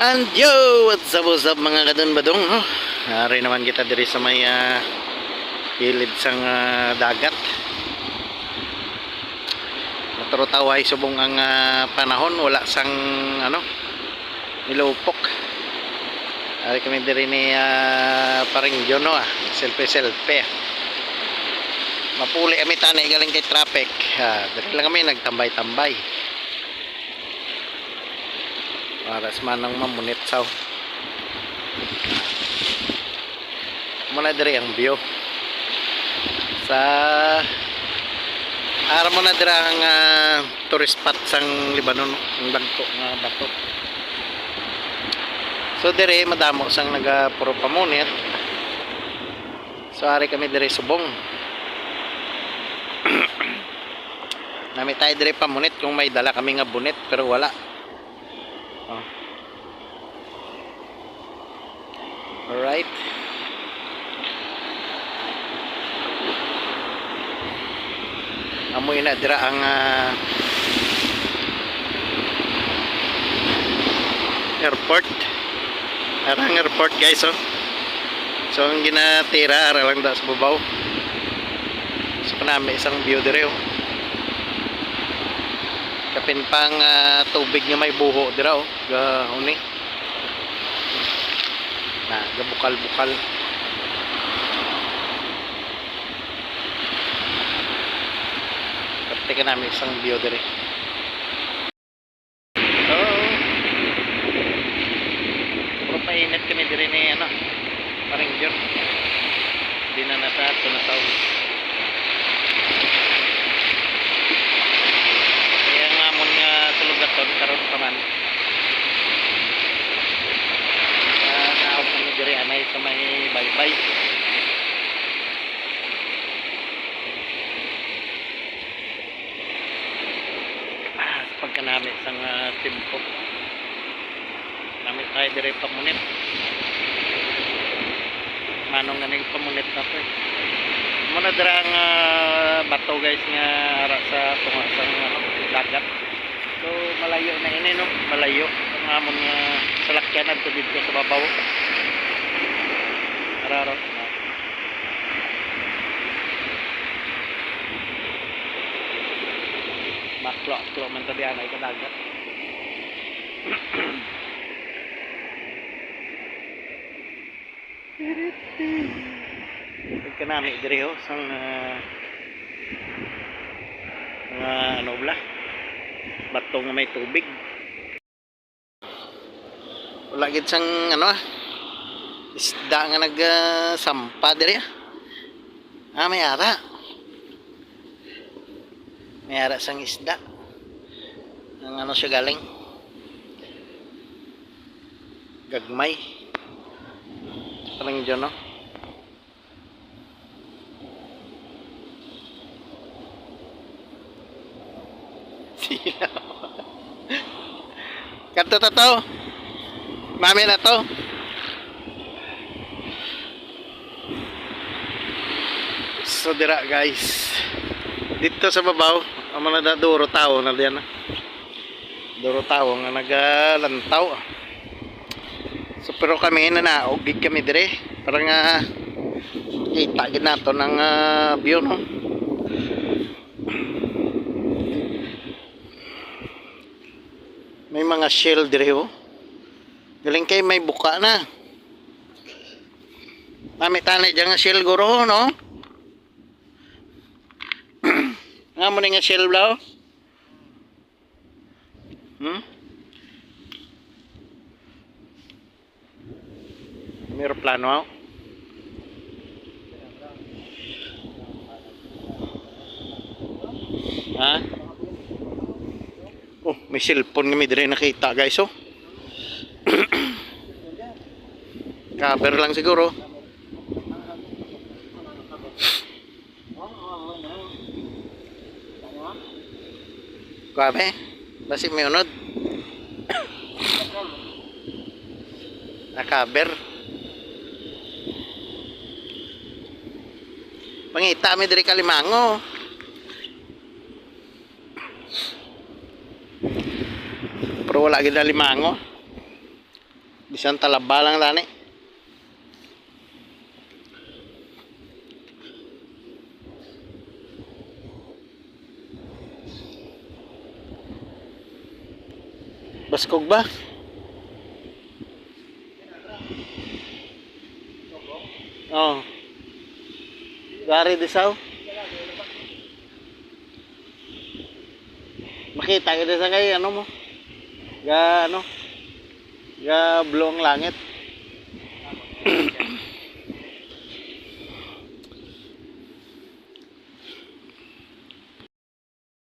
And yo, what's up mga kadon-badong, no? Ari naman kita diri sa may gilid sang dagat. Maturutaway subong ang panahon, wala sang nilupok. Ari kami diri ni paring John, no? Selfie. Mapuli kami tanay galing kay traffic. Diri lang kami nagtambay-tambay. Paras manang mamunit saw. Muna diri ang view sa ara mo na dira ang tourist spot sang Lebanon, ang bagto nga bato. So diri madamo sang puro pamunit. So ari kami diri subong. Nami tayo diri pamunit kung may dala kami nga bunit pero wala. Alright. Amoy na dira ang airport. Arang airport guys, oh. So ang ginatira ara lang da sa babaw. So panami isang view dire, oh. Kapin pang tubig nga may buho dira, oh. Gauni. Gabukal-bukal. Pati ka namin isang view dire. So puro painit kami dire ni paring John. Hindi na nasa ito na tao. Kaya nga mo nga tulugaton karon pa man. Diri anay sa may baybay. Pagka namin isang timpo namin tayo diri pamunit. Manong ganing pamunit na to, eh. Muna dira ang bato guys nga ara sa tunga sang dagat. So malayo na ini, no? Malayo ang amon nga salakyanan to dito sa babaw. Araro. Maklo man tabi anay ka dagat. Pagkanami diri ho sang bato nga may tubig. Wala gid sang isda nga nagsampa diri. May ara. May ara sang isda. Ang siya galing. Gagmay. Parang dyan, no? Kanto to. Mami na to. So dira guys, dito sa babaw ang mga duro tao na diyan, duro tao nga nagalantaw. So pero kami nanaog kami dire para nga kita gid nato ng view, no? May mga shell dire, oh. Galing kay may buka na. Mami tanay diyan nga shell guro, no? Nga mo nga shell blaw? May aeroplano, oh. Oh, may cellphone kami dire nakita guys, oh. Cover lang siguro. Kabe, basi may unod. Nakaber. Pangita mi diri Kalimango. Pero wala gid na limango. Bisan talaba lang tani. Baskog ba? Oh. Gari disaw. Makita kita sa kay ano mo? Ga ano? Ga blue ang langit.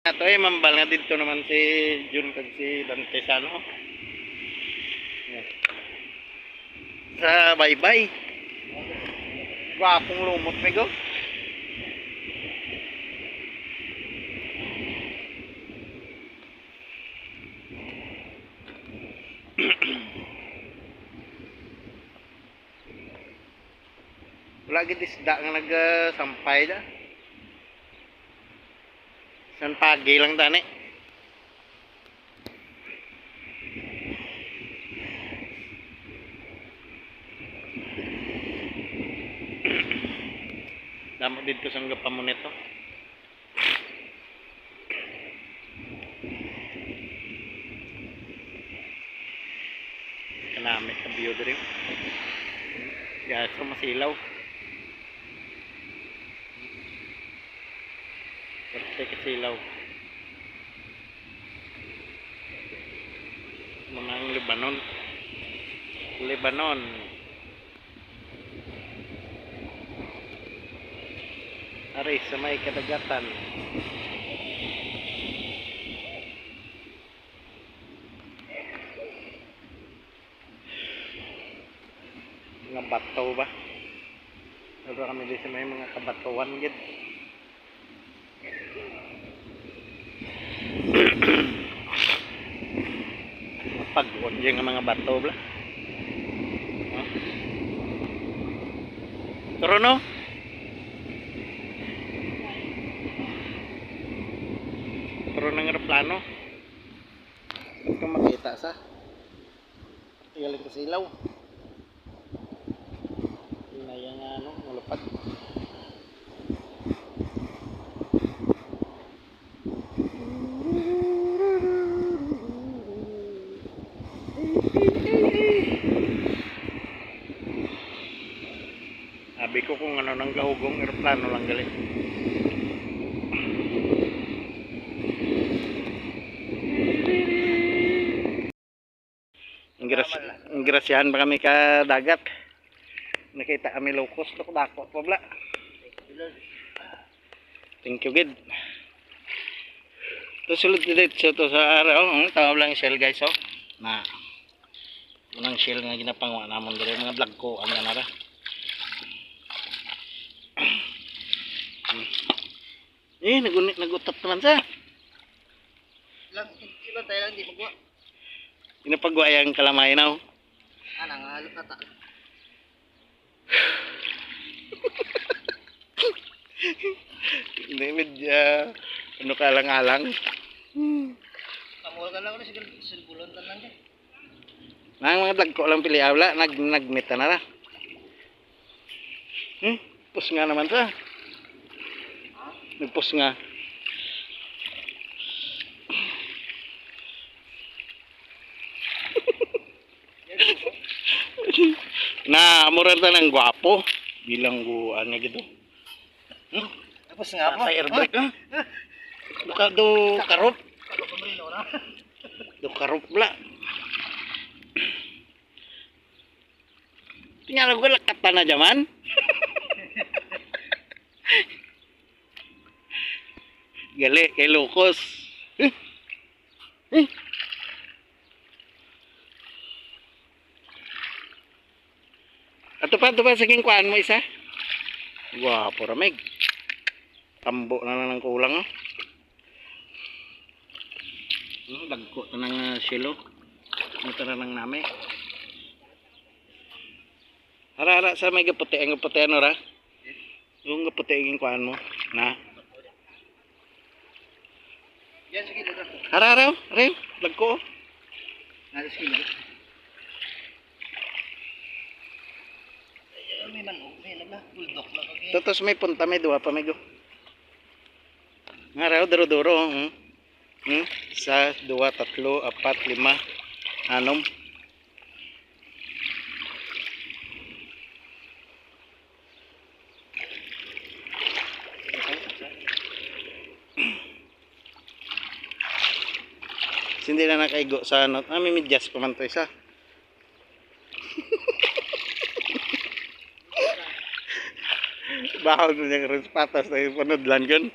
Ato ay mambal nga dito naman si Jun kag si Dante sa ano. Sa bye-bye. Gwapong lumot me go. Wala gid isda nga nagsampay da. San pagi lang tani. Damo dito sa gapamon nito. Kanami sa view diri. Ya, so masilaw. Perte kasilaw. Manang Lebanon. Lebanon. Ari sa may kadagatan. Mga bato ba? Pero kami di sa may mga kabatuan gid. Pag-uod yung mga bato bla. Turo no? Turo ng aeroplano. Ba't ka makita sa? Galing ka sa ilaw. Hinayang ano, malupad. Sabi ko kung ano nang gahugong aeroplano lang galing. Ang grasyahan pa kami ka dagat. Nakita kami locust dako pa bla. Thank you gid. To sulod dito to sa araw, tawag lang shell guys oh. Na unang shell nga ginapangwa namon diri mga vlog ko ang nara. Nagutot naman sa. Lang kilo tayo lang di magwa. Inapagwa yang kalamay na oh. Anang halot na ta. Hindi medya ano kalang-alang. Kamol ka lang na siguro silbulon tanan ka. Nang mga vlog ko lang pili awla nagmit na ra. Pus nga naman sa. Nagpus nga. Na amuran ta ng gwapo bilang guan nga gito. Tapos nga po. Air brake ha. Buka do karop. Do karop bla. Tingala ko lakatan na jaman. Gali kay Lucas. Ato pa saging kuan mo isa. Gwapo ramig. Tambo na ng kulang oh. Dagko ta ng silo. Ito na nang nami. Hara sa may gaputi ang gaputi ano ra? Yung gaputi ang kuan mo na. Yan sige dito. Hara, dagko. Nalo sige. may manok, may nagla, bulldog lang kagi. Totos may punta may duwa pa may go. Nga raw duro-duro. Isa, dua, tatlo, apat, lima, anom. Hindi na nakaigo sa ano. May medyas pa man to isa. Bahal mo niyang rin patas na yung panudlan yun.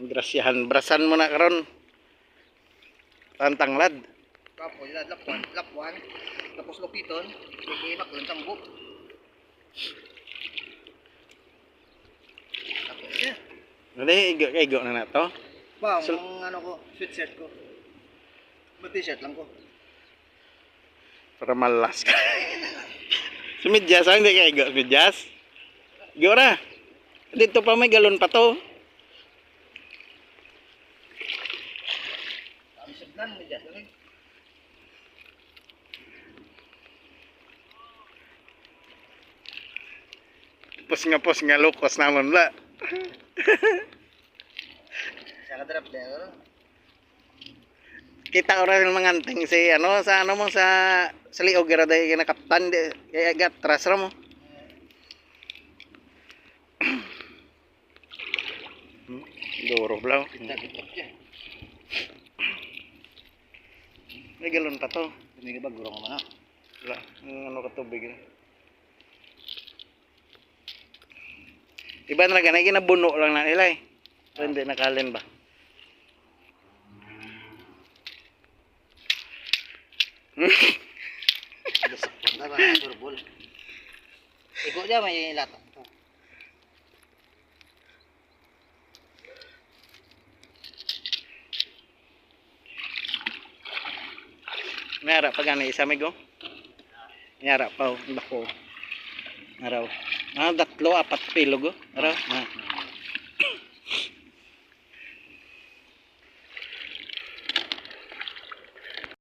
Grasyahan. Brasan mo na karon. Tantanglad. Tapos, lapwan. Tapos lupiton, iimak lang tambo. Tapos yan. Hindi, igo na na to. Ba, So- ang ano ko, sweatshirt ko. Ba t-shirt lang ko. Para malas ka. Si medyas, hindi ka igo. Medyas. Igo na. Dito pa may galon pa to. Kami sablan, may jas lang eh. Pus nga lukos naman la. Sa kadrap din, ano? Kita ora yung mga anting si ano sa ano mo sa liog ra day na kaptan di kaya gatras ra mo. Duro blaw. Kita-kita yan. May galon pa to. Tumigil ba, gurong naman ah. Wala, ano ka tubig na. Iba na ganay ginabuno lang na nila eh. So, hindi nakalin ba? Dasakpan na ba, turbol. Igo dyan, may lata. Mayara pa gani isa may go. Mayara pa oh, bako. Araw. Datlo apat pilo go. Araw.